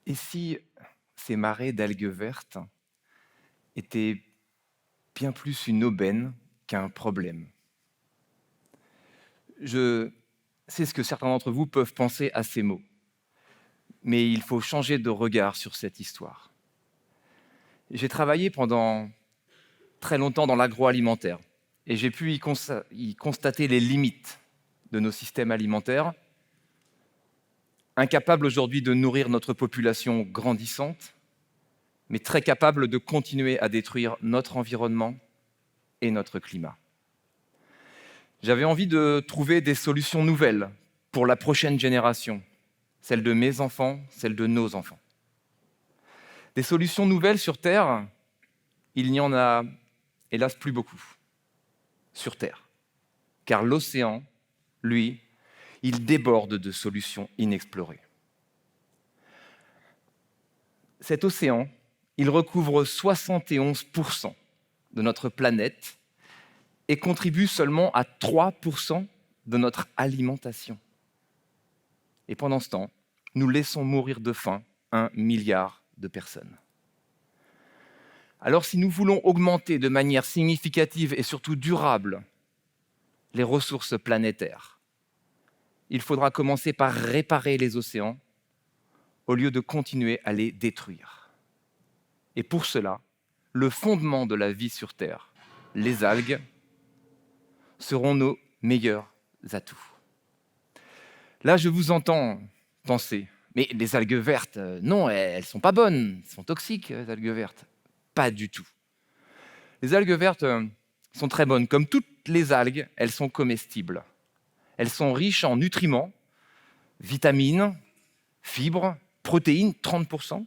Et si ces marées d'algues vertes étaient bien plus une aubaine qu'un problème? Je sais ce que certains d'entre vous peuvent penser à ces mots, mais il faut changer de regard sur cette histoire. J'ai travaillé pendant très longtemps dans l'agroalimentaire et j'ai pu y constater les limites de nos systèmes alimentaires, incapables aujourd'hui de nourrir notre population grandissante, mais très capables de continuer à détruire notre environnement et notre climat. J'avais envie de trouver des solutions nouvelles pour la prochaine génération, celle de mes enfants, celle de nos enfants. Des solutions nouvelles sur Terre, il n'y en a hélas plus beaucoup sur Terre, car l'océan, lui, il déborde de solutions inexplorées. Cet océan, il recouvre 71% de notre planète et contribue seulement à 3% de notre alimentation. Et pendant ce temps, nous laissons mourir de faim 1 milliard de personnes. Alors si nous voulons augmenter de manière significative et surtout durable les ressources planétaires, il faudra commencer par réparer les océans au lieu de continuer à les détruire. Et pour cela, le fondement de la vie sur Terre, les algues, seront nos meilleurs atouts. Là, je vous entends penser, mais les algues vertes, non, elles sont pas bonnes, elles sont toxiques, les algues vertes. Pas du tout. Les algues vertes sont très bonnes. Comme toutes les algues, elles sont comestibles. Elles sont riches en nutriments, vitamines, fibres, protéines, 30%.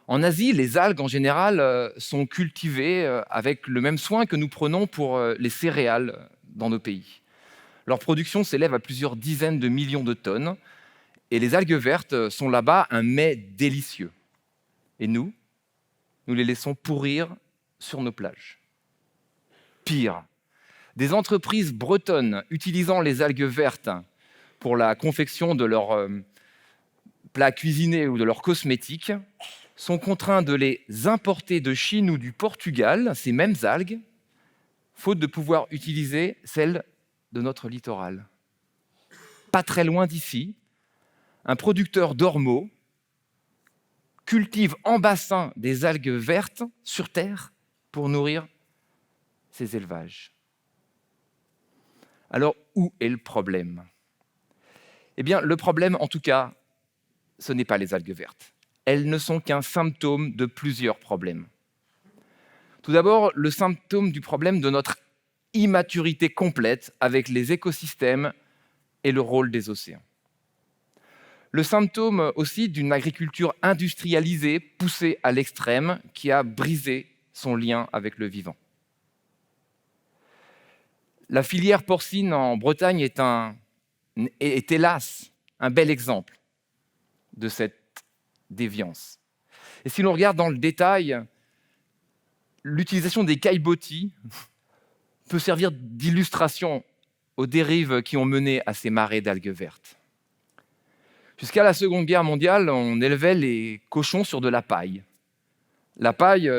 En Asie, les algues, en général, sont cultivées avec le même soin que nous prenons pour les céréales dans nos pays. Leur production s'élève à plusieurs dizaines de millions de tonnes et les algues vertes sont là-bas un mets délicieux. Et nous les laissons pourrir sur nos plages. Pire, des entreprises bretonnes utilisant les algues vertes pour la confection de leurs plats cuisinés ou de leurs cosmétiques sont contraints de les importer de Chine ou du Portugal, ces mêmes algues, faute de pouvoir utiliser celles de notre littoral. Pas très loin d'ici, un producteur d'ormeaux cultive en bassin des algues vertes sur Terre pour nourrir ses élevages. Alors, où est le problème? Eh bien, le problème, en tout cas, ce n'est pas les algues vertes. Elles ne sont qu'un symptôme de plusieurs problèmes. Tout d'abord, le symptôme du problème de notre immaturité complète avec les écosystèmes et le rôle des océans. Le symptôme aussi d'une agriculture industrialisée, poussée à l'extrême, qui a brisé son lien avec le vivant. La filière porcine en Bretagne est hélas un bel exemple de cette déviance. Et si l'on regarde dans le détail, l'utilisation des caillebotis peut servir d'illustration aux dérives qui ont mené à ces marées d'algues vertes. Jusqu'à la Seconde Guerre mondiale, on élevait les cochons sur de la paille. La paille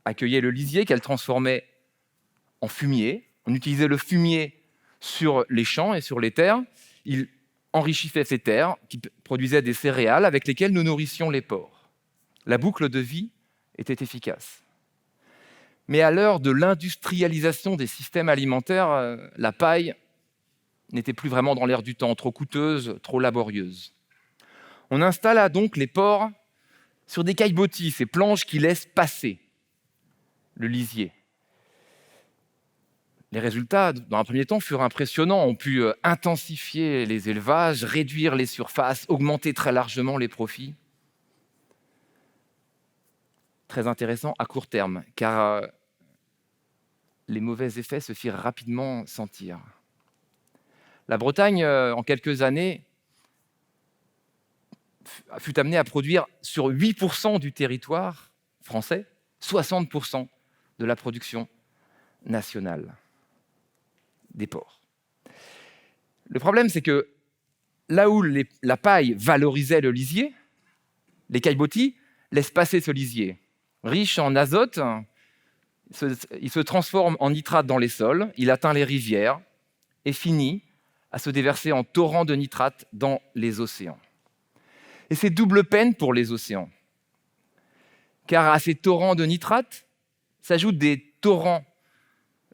accueillait le lisier qu'elle transformait en fumier. On utilisait le fumier sur les champs et sur les terres. Il enrichissait ces terres qui produisaient des céréales avec lesquelles nous nourrissions les porcs. La boucle de vie était efficace. Mais à l'heure de l'industrialisation des systèmes alimentaires, la paille n'était plus vraiment dans l'air du temps, trop coûteuse, trop laborieuse. On installa donc les porcs sur des caillebotis, ces planches qui laissent passer le lisier. Les résultats, dans un premier temps, furent impressionnants. On put intensifier les élevages, réduire les surfaces, augmenter très largement les profits. Très intéressant à court terme, car les mauvais effets se firent rapidement sentir. La Bretagne, en quelques années, fut amenée à produire sur 8% du territoire français, 60% de la production nationale des porcs. Le problème, c'est que Là où la paille valorisait le lisier, les caillebotis laissent passer ce lisier. Riche en azote, il se transforme en nitrate dans les sols, il atteint les rivières et finit à se déverser en torrents de nitrate dans les océans. Et c'est double peine pour les océans, car à ces torrents de nitrate s'ajoutent des torrents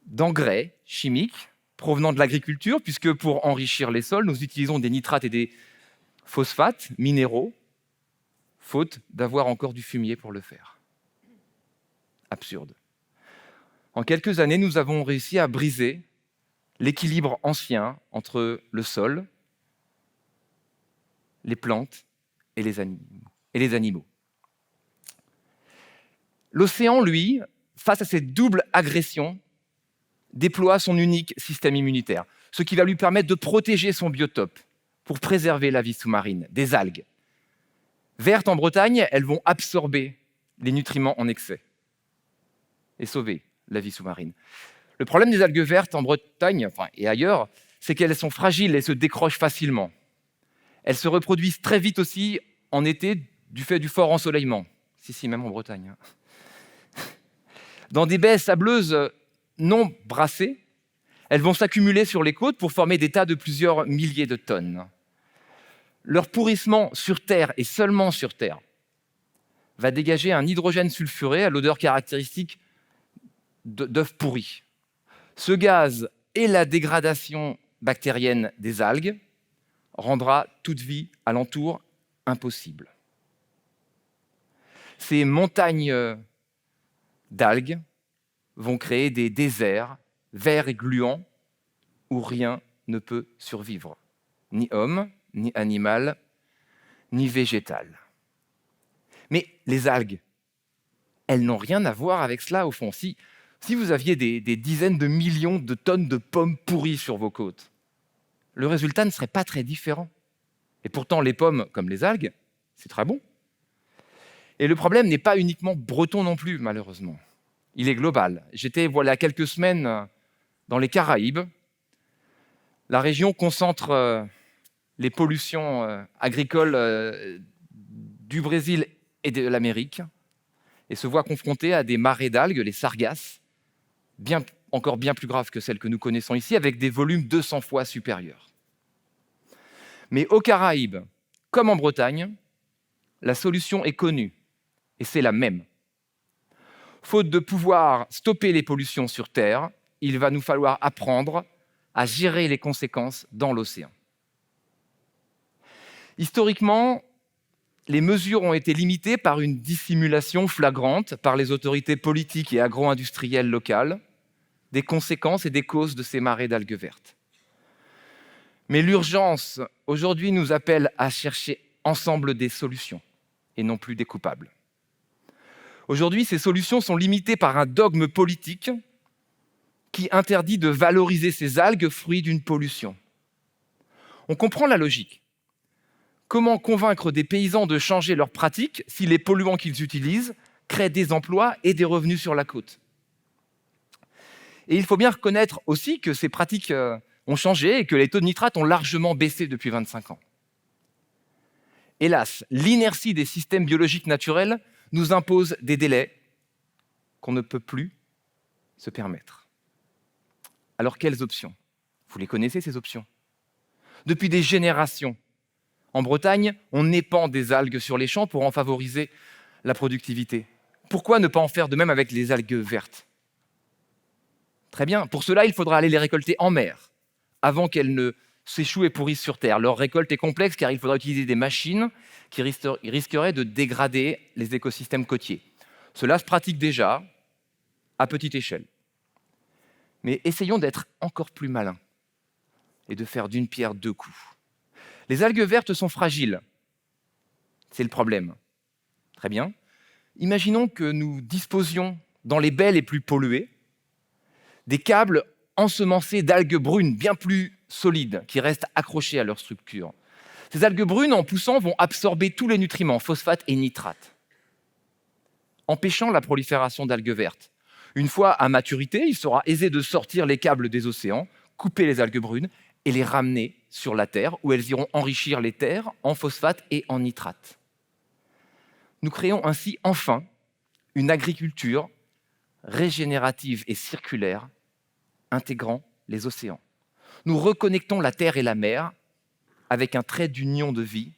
d'engrais chimiques provenant de l'agriculture, puisque pour enrichir les sols, nous utilisons des nitrates et des phosphates minéraux, faute d'avoir encore du fumier pour le faire. Absurde. En quelques années, nous avons réussi à briser l'équilibre ancien entre le sol, les plantes et les animaux. L'océan, lui, face à cette double agression, déploie son unique système immunitaire, ce qui va lui permettre de protéger son biotope pour préserver la vie sous-marine, des algues. Vertes en Bretagne, elles vont absorber les nutriments en excès et sauver la vie sous-marine. Le problème des algues vertes en Bretagne et ailleurs, c'est qu'elles sont fragiles et se décrochent facilement. Elles se reproduisent très vite aussi en été du fait du fort ensoleillement. Si, même en Bretagne. Dans des baies sableuses non brassées, elles vont s'accumuler sur les côtes pour former des tas de plusieurs milliers de tonnes. Leur pourrissement sur Terre et seulement sur Terre va dégager un hydrogène sulfuré à l'odeur caractéristique d'œufs pourris. Ce gaz et la dégradation bactérienne des algues rendra toute vie alentour impossible. Ces montagnes d'algues vont créer des déserts verts et gluants où rien ne peut survivre, ni homme, ni animal, ni végétal. Mais les algues, elles n'ont rien à voir avec cela au fond. Si vous aviez des dizaines de millions de tonnes de pommes pourries sur vos côtes, le résultat ne serait pas très différent. Et pourtant, les pommes, comme les algues, c'est très bon. Et le problème n'est pas uniquement breton non plus, malheureusement. Il est global. J'étais, voilà quelques semaines, dans les Caraïbes. La région concentre les pollutions agricoles du Brésil et de l'Amérique et se voit confrontée à des marées d'algues, les sargasses, encore bien plus graves que celles que nous connaissons ici, avec des volumes 200 fois supérieurs. Mais aux Caraïbes, comme en Bretagne, la solution est connue, et c'est la même. Faute de pouvoir stopper les pollutions sur Terre, il va nous falloir apprendre à gérer les conséquences dans l'océan. Historiquement, les mesures ont été limitées par une dissimulation flagrante par les autorités politiques et agro-industrielles locales des conséquences et des causes de ces marées d'algues vertes. Mais l'urgence, aujourd'hui, nous appelle à chercher ensemble des solutions et non plus des coupables. Aujourd'hui, ces solutions sont limitées par un dogme politique qui interdit de valoriser ces algues fruits d'une pollution. On comprend la logique. Comment convaincre des paysans de changer leurs pratiques si les polluants qu'ils utilisent créent des emplois et des revenus sur la côte? Et il faut bien reconnaître aussi que ces pratiques ont changé et que les taux de nitrate ont largement baissé depuis 25 ans. Hélas, l'inertie des systèmes biologiques naturels nous impose des délais qu'on ne peut plus se permettre. Alors, quelles options? Vous les connaissez, ces options. Depuis des générations, en Bretagne, on épand des algues sur les champs pour en favoriser la productivité. Pourquoi ne pas en faire de même avec les algues vertes? Très bien. Pour cela, il faudra aller les récolter en mer, avant qu'elles ne s'échouent et pourrissent sur Terre. Leur récolte est complexe car il faudra utiliser des machines qui risqueraient de dégrader les écosystèmes côtiers. Cela se pratique déjà à petite échelle. Mais essayons d'être encore plus malins et de faire d'une pierre deux coups. Les algues vertes sont fragiles. C'est le problème. Très bien. Imaginons que nous disposions, dans les baies les plus polluées, des câbles ensemencés d'algues brunes bien plus solides qui restent accrochés à leur structure. Ces algues brunes, en poussant, vont absorber tous les nutriments, phosphates et nitrates, empêchant la prolifération d'algues vertes. Une fois à maturité, il sera aisé de sortir les câbles des océans, couper les algues brunes et les ramener sur la terre, où elles iront enrichir les terres en phosphate et en nitrate. Nous créons ainsi enfin une agriculture régénérative et circulaire intégrant les océans. Nous reconnectons la terre et la mer avec un trait d'union de vie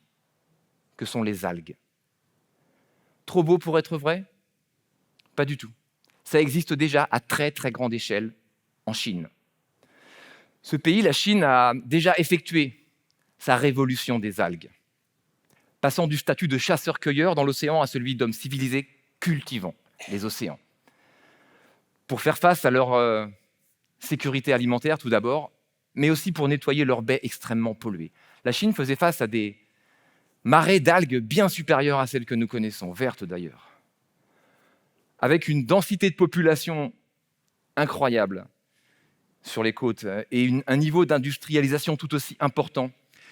que sont les algues. Trop beau pour être vrai? Pas du tout. Ça existe déjà à très très grande échelle en Chine. Ce pays, la Chine, a déjà effectué sa révolution des algues, passant du statut de chasseur-cueilleur dans l'océan à celui d'homme civilisé cultivant les océans. Pour faire face à leur sécurité alimentaire tout d'abord, mais aussi pour nettoyer leurs baies extrêmement polluées. La Chine faisait face à des marées d'algues bien supérieures à celles que nous connaissons, vertes d'ailleurs, avec une densité de population incroyable sur les côtes et un niveau d'industrialisation tout aussi important.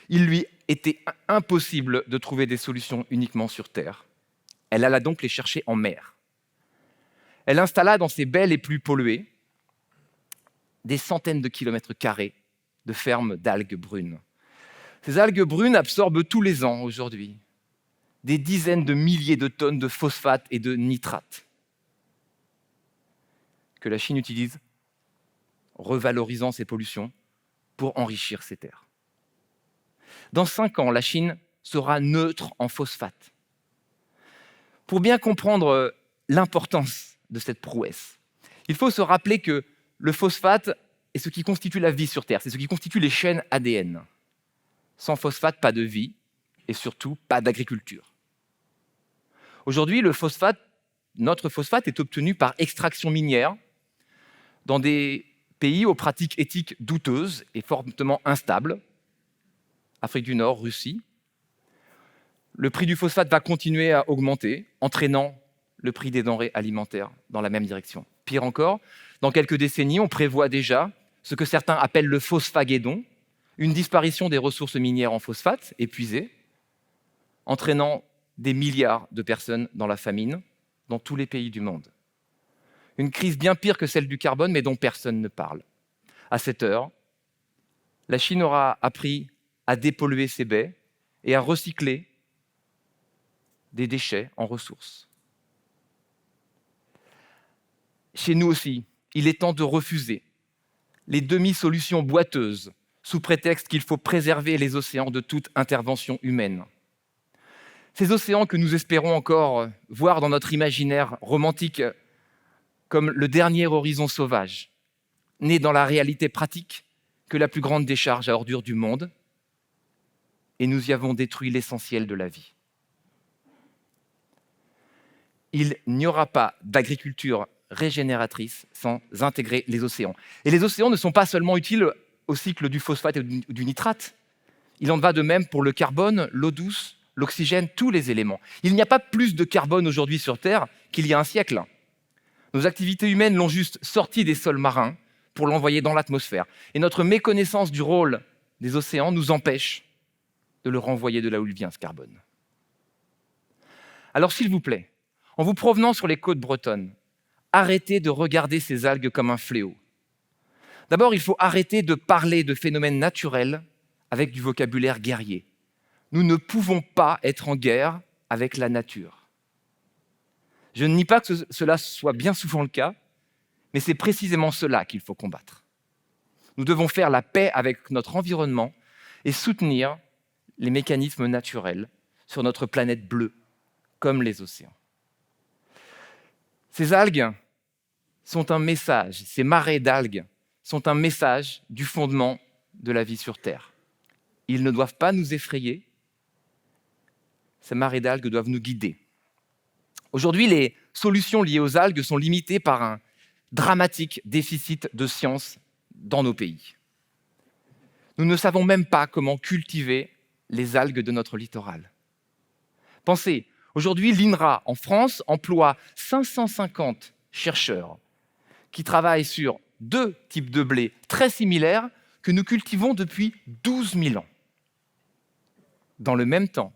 Il lui était impossible de trouver des solutions uniquement sur Terre. Elle alla donc les chercher en mer. Elle installa dans ses baies les plus polluées des centaines de kilomètres carrés de fermes d'algues brunes. Ces algues brunes absorbent tous les ans, aujourd'hui, des dizaines de milliers de tonnes de phosphate et de nitrate que la Chine utilise, revalorisant ces pollutions pour enrichir ses terres. Dans 5 ans, la Chine sera neutre en phosphate. Pour bien comprendre l'importance de cette prouesse, il faut se rappeler que le phosphate est ce qui constitue la vie sur Terre, c'est ce qui constitue les chaînes ADN. Sans phosphate, pas de vie et surtout pas d'agriculture. Aujourd'hui, notre phosphate est obtenu par extraction minière dans des pays aux pratiques éthiques douteuses et fortement instables, Afrique du Nord, Russie. Le prix du phosphate va continuer à augmenter, entraînant le prix des denrées alimentaires dans la même direction. Pire encore, dans quelques décennies, on prévoit déjà ce que certains appellent le phosphaguédon, une disparition des ressources minières en phosphate épuisées, entraînant des milliards de personnes dans la famine dans tous les pays du monde. Une crise bien pire que celle du carbone, mais dont personne ne parle. À cette heure, la Chine aura appris à dépolluer ses baies et à recycler des déchets en ressources. Chez nous aussi, il est temps de refuser les demi-solutions boiteuses sous prétexte qu'il faut préserver les océans de toute intervention humaine. Ces océans que nous espérons encore voir dans notre imaginaire romantique comme le dernier horizon sauvage, n'est dans la réalité pratique que la plus grande décharge à ordures du monde, et nous y avons détruit l'essentiel de la vie. Il n'y aura pas d'agriculture régénératrice sans intégrer les océans. Et les océans ne sont pas seulement utiles au cycle du phosphate et du nitrate. Il en va de même pour le carbone, l'eau douce, l'oxygène, tous les éléments. Il n'y a pas plus de carbone aujourd'hui sur Terre qu'il y a un siècle. Nos activités humaines l'ont juste sorti des sols marins pour l'envoyer dans l'atmosphère. Et notre méconnaissance du rôle des océans nous empêche de le renvoyer de là où il vient, ce carbone. Alors s'il vous plaît, en vous promenant sur les côtes bretonnes, arrêtez de regarder ces algues comme un fléau. D'abord, il faut arrêter de parler de phénomènes naturels avec du vocabulaire guerrier. Nous ne pouvons pas être en guerre avec la nature. Je ne nie pas que cela soit bien souvent le cas, mais c'est précisément cela qu'il faut combattre. Nous devons faire la paix avec notre environnement et soutenir les mécanismes naturels sur notre planète bleue, comme les océans. Ces algues sont un message, ces marées d'algues sont un message du fondement de la vie sur Terre. Ils ne doivent pas nous effrayer, ces marées d'algues doivent nous guider. Aujourd'hui, les solutions liées aux algues sont limitées par un dramatique déficit de science dans nos pays. Nous ne savons même pas comment cultiver les algues de notre littoral. Pensez, aujourd'hui, l'INRA en France emploie 550 chercheurs qui travaillent sur 2 types de blé très similaires que nous cultivons depuis 12 000 ans. Dans le même temps,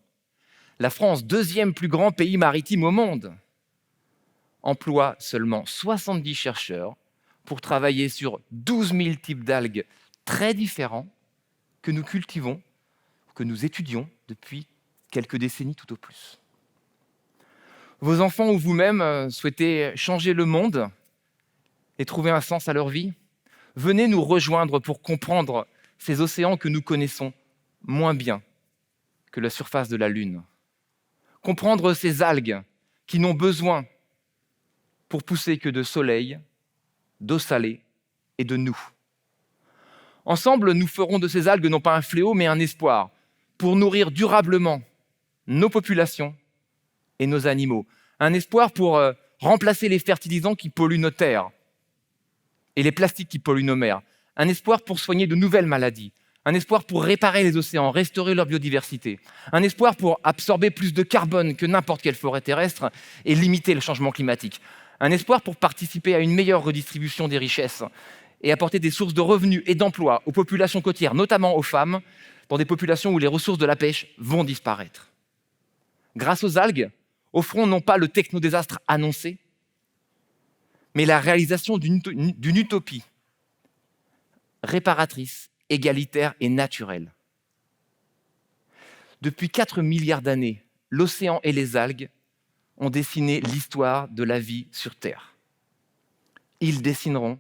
la France, 2e plus grand pays maritime au monde, emploie seulement 70 chercheurs pour travailler sur 12 000 types d'algues très différents que nous cultivons, que nous étudions depuis quelques décennies tout au plus. Vos enfants ou vous-même souhaitez changer le monde et trouver un sens à leur vie? Venez nous rejoindre pour comprendre ces océans que nous connaissons moins bien que la surface de la Lune. Comprendre ces algues qui n'ont besoin pour pousser que de soleil, d'eau salée et de nous. Ensemble, nous ferons de ces algues non pas un fléau, mais un espoir pour nourrir durablement nos populations et nos animaux. Un espoir pour remplacer les fertilisants qui polluent nos terres et les plastiques qui polluent nos mers. Un espoir pour soigner de nouvelles maladies. Un espoir pour réparer les océans, restaurer leur biodiversité. Un espoir pour absorber plus de carbone que n'importe quelle forêt terrestre et limiter le changement climatique. Un espoir pour participer à une meilleure redistribution des richesses et apporter des sources de revenus et d'emplois aux populations côtières, notamment aux femmes, dans des populations où les ressources de la pêche vont disparaître. Grâce aux algues, offrons non pas le technodésastre annoncé, mais la réalisation d'une utopie réparatrice, égalitaire et naturelle. Depuis 4 milliards d'années, l'océan et les algues ont dessiné l'histoire de la vie sur Terre. Ils dessineront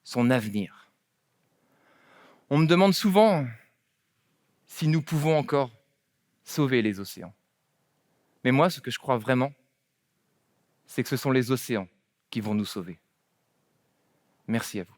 son avenir. On me demande souvent si nous pouvons encore sauver les océans. Mais moi, ce que je crois vraiment, c'est que ce sont les océans qui vont nous sauver. Merci à vous.